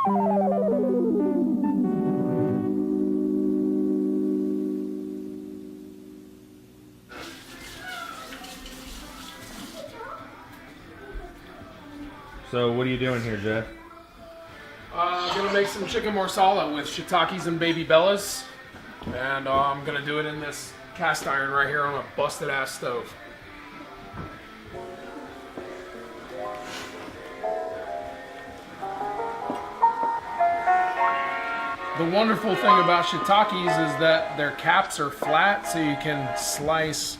So what are you doing here, Jeff? I'm gonna make some chicken marsala with shiitakes and baby bellas, and I'm gonna do it in this cast iron right here on a busted ass stove. The wonderful thing about shiitakes is that their caps are flat, so you can slice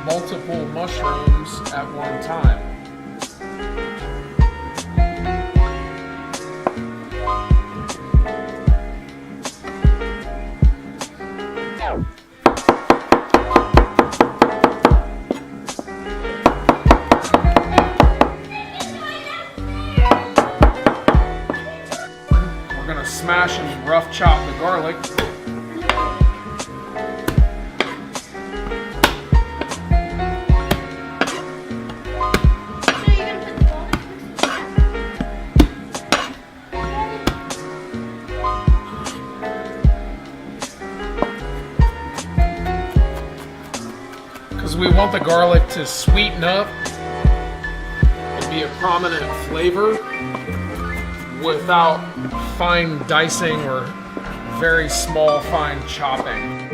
multiple mushrooms at one time. Smash and rough chop the garlic. Because we want the garlic to sweeten up and be a prominent flavor without fine dicing or very small fine chopping.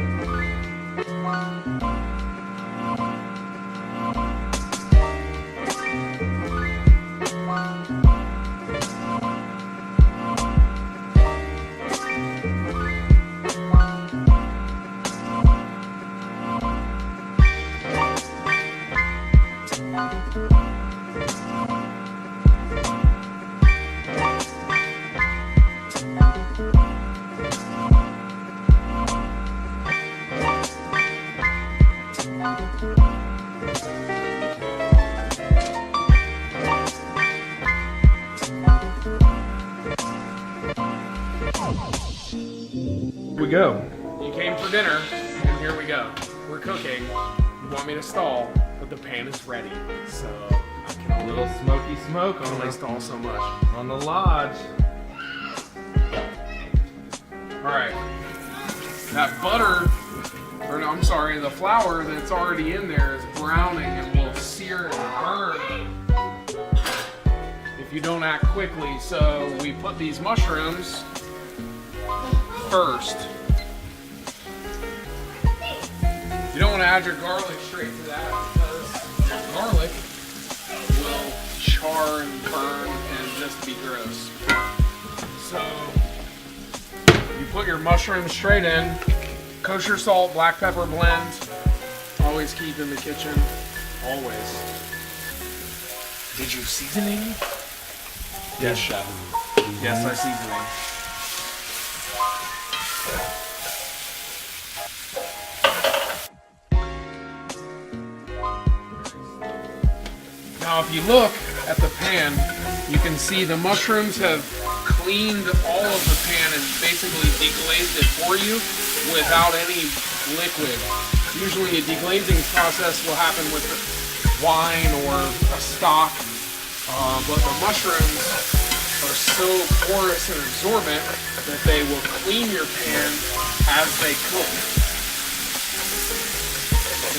We go. You came for dinner, and here we go. We're cooking. You want me to stall, but the pan is ready. So I can A little smoky smoke only stall so much. on the lodge. Alright. That butter, or no, I'm sorry, the flour that's already in there is browning and will sear and burn if you don't act quickly. So we put these mushrooms first. You don't want to add your garlic straight to that because your garlic will char and burn and just be gross. So you put your mushrooms straight in, kosher salt, black pepper blend, always keep in the kitchen, always. Did you seasoning? Yes, chef. Yes, I seasoning. Now if you look at the pan, you can see the mushrooms have cleaned all of the pan and basically deglazed it for you without any liquid. Usually a deglazing process will happen with wine or a stock, but the mushrooms are so porous and absorbent that they will clean your pan as they cook.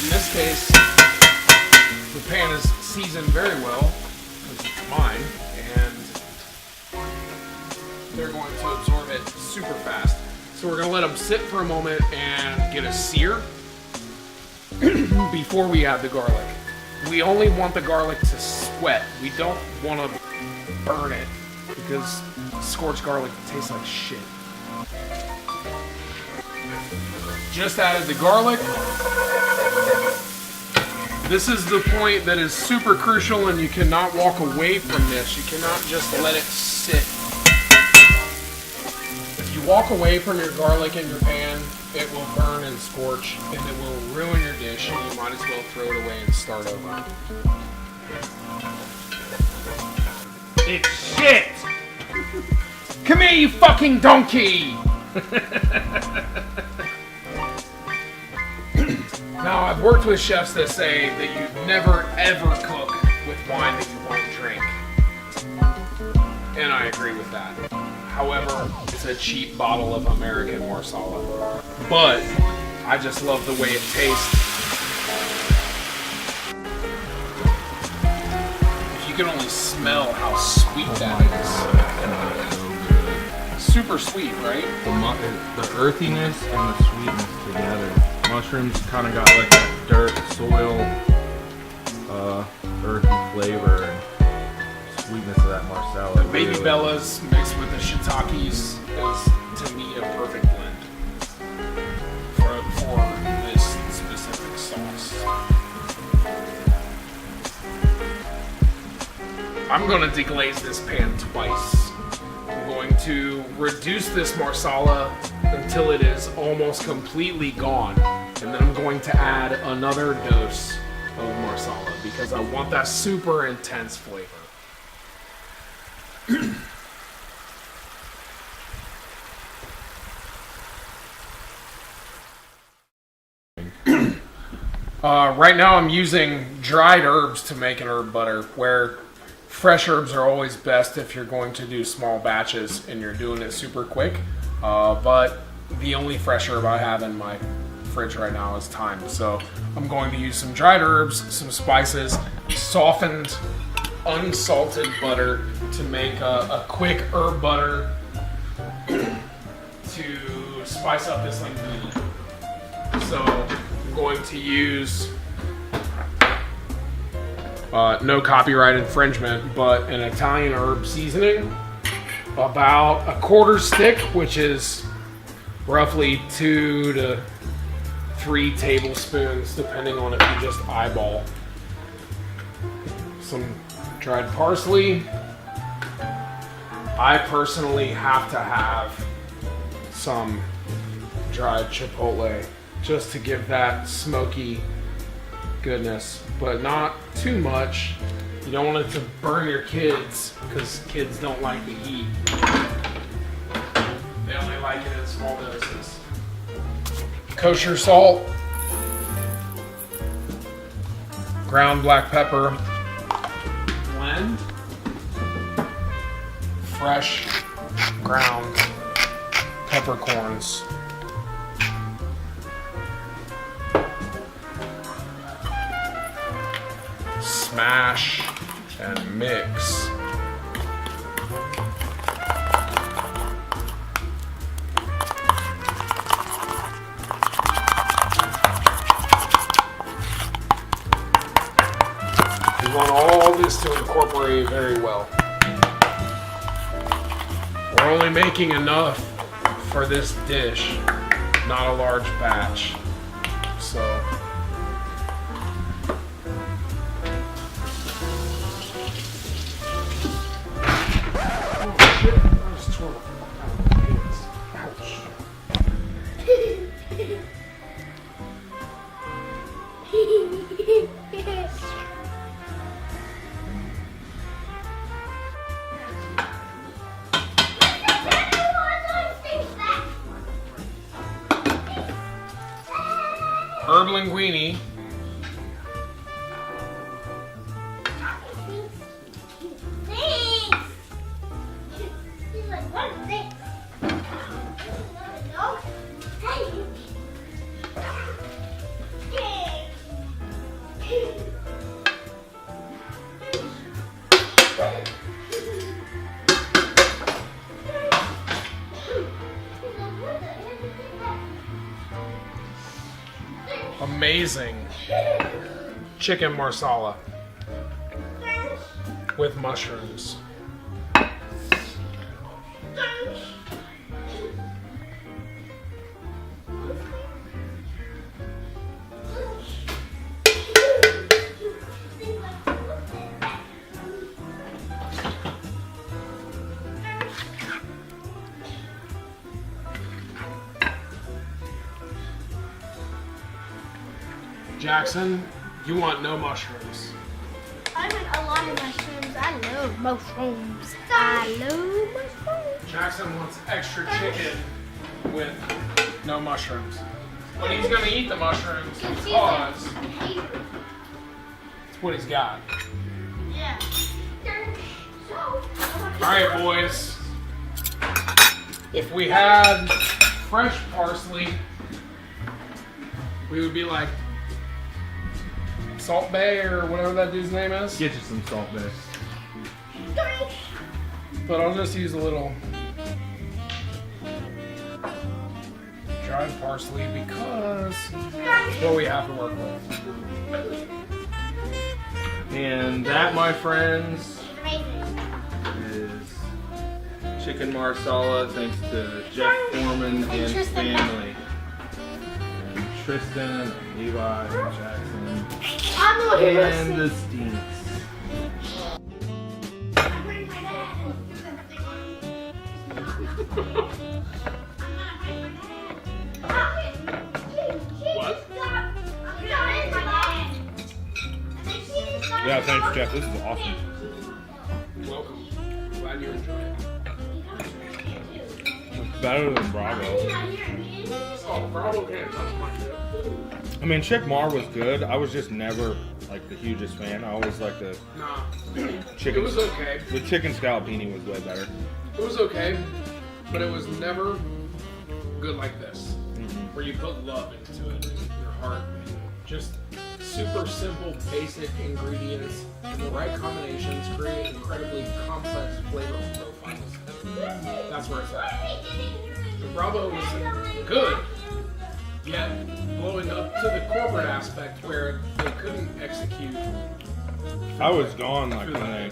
In this case, the pan is seasoned very well, because it's mine, and they're going to absorb it super fast. So we're going to let them sit for a moment and get a sear before we add the garlic. We only want the garlic to sweat. We don't want to burn it, because scorched garlic tastes like shit. Just added the garlic. This is the point that is super crucial, and you cannot walk away from this. You cannot just let it sit. If you walk away from your garlic in your pan, it will burn and scorch, and it will ruin your dish, and you might as well throw it away and start over. It's shit! Come here, you fucking donkey! Now, I've worked with chefs that say that you never ever cook with wine that you won't drink. And I agree with that. However, it's a cheap bottle of American Marsala. But I just love the way it tastes. If you can only smell how sweet that is. Super sweet, right? The earthiness and the sweetness together. Mushrooms kind of got like that dirt, soil, earthy flavor and sweetness of that Marsala. The baby bellas mixed with the shiitakes is, to me, a perfect blend for this specific sauce. I'm going to deglaze this pan twice. I'm going to reduce this Marsala until it is almost completely gone. And then I'm going to add another dose of Marsala because I want that super intense flavor. Right now I'm using dried herbs to make an herb butter, where fresh herbs are always best if you're going to do small batches and you're doing it super quick. But the only fresh herb I have in my fridge right now is thyme. So I'm going to use some dried herbs, some spices, softened, unsalted butter to make a quick herb butter to spice up this linguine. So I'm going to use no copyright infringement, but an Italian herb seasoning, about a quarter stick, which is roughly 2 to 3 tablespoons, depending on if you just eyeball. Some dried parsley. I personally have to have some dried chipotle just to give that smoky goodness, but not too much. You don't want it to burn your kids, because kids don't like the heat. They only like it in small doses. Kosher salt, ground black pepper, blend, fresh ground peppercorns. Smash and mix. You want all this to incorporate very well. We're only making enough for this dish, not a large batch. So herb linguine. Amazing chicken marsala with mushrooms. Jackson, you want no mushrooms. I want a lot of mushrooms. I love mushrooms. I love mushrooms. Jackson wants extra chicken with no mushrooms. But he's gonna eat the mushrooms because it's what he's got. Yeah. Alright, boys. If we had fresh parsley, we would be like Salt Bay or whatever that dude's name is. Get you some Salt Bay. But I'll just use a little dried parsley because it's what we have to work with. And that, my friends, is chicken marsala, thanks to Jeff Foreman and his family. And Tristan, and Levi, and Jackson, and the Steens. What? Yeah, thanks, Jeff. This is awesome. Welcome. Glad you enjoyed it. It's better than Bravo. Oh, Bravo can't touch my shit. I mean, Chick Mar was good. I was just never like the hugest fan. I always liked the Nah. chicken. It was okay. The chicken scallopini was way better. It was okay, but it was never good like this, where you put love into it, your heart, and just super simple, basic ingredients and the right combinations create incredibly complex flavor profiles. That's where it's at. The Bravo was good, yet blowing up to the corporate aspect where they couldn't execute. I was gone like when they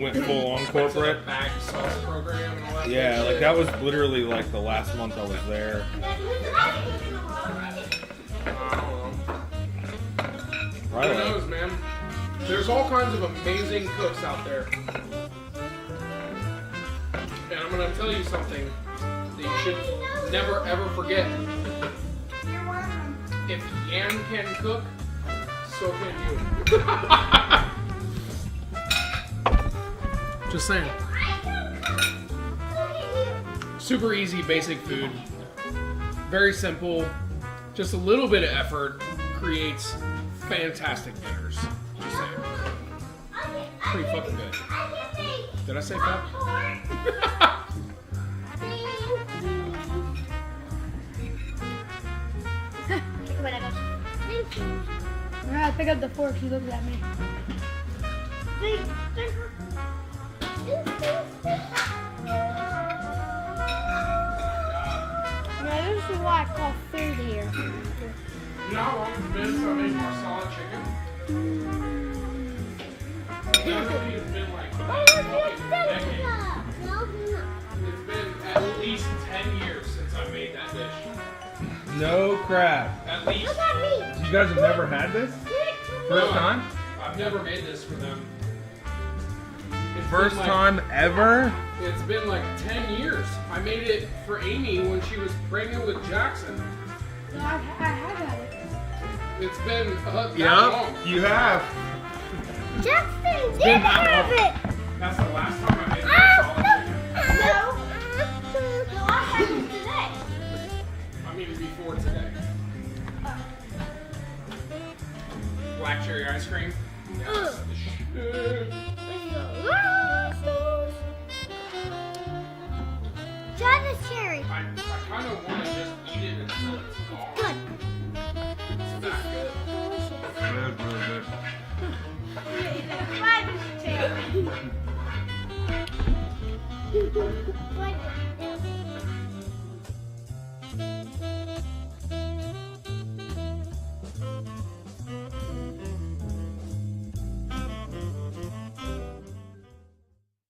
went full on corporate. Bag sauce program and all that. Yeah, like shit. that was literally like the last month I was there. Who Right. knows, man? There's all kinds of amazing cooks out there. And I'm gonna tell you something that you should never ever forget. If Yan can cook, so can you. Just saying. Super easy, basic food. Very simple. Just a little bit of effort creates fantastic dinners. Just saying. Pretty fucking good. Did I say fat? I pick up the fork. She looks at me. Now this is what I call food here. You know how long it's been since I made Marsala chicken? Literally, it's been like fucking decades. It's been at least 10 years since I made that dish. No crap. At least. You guys have never had this? First time? I've never made this for them. It's First been like- time ever? It's been like 10 years. I made it for Amy when she was pregnant with Jackson. I have had it. It's been that long. You have. Jackson, It's been that long. That's the last time I made Marsala chicken. No, I had it today. I mean before today. Black cherry ice cream. That's the shit. Try this cherry. I kind of want to just eat it until it's gone. Good. It's that good. Really good. Try this cherry.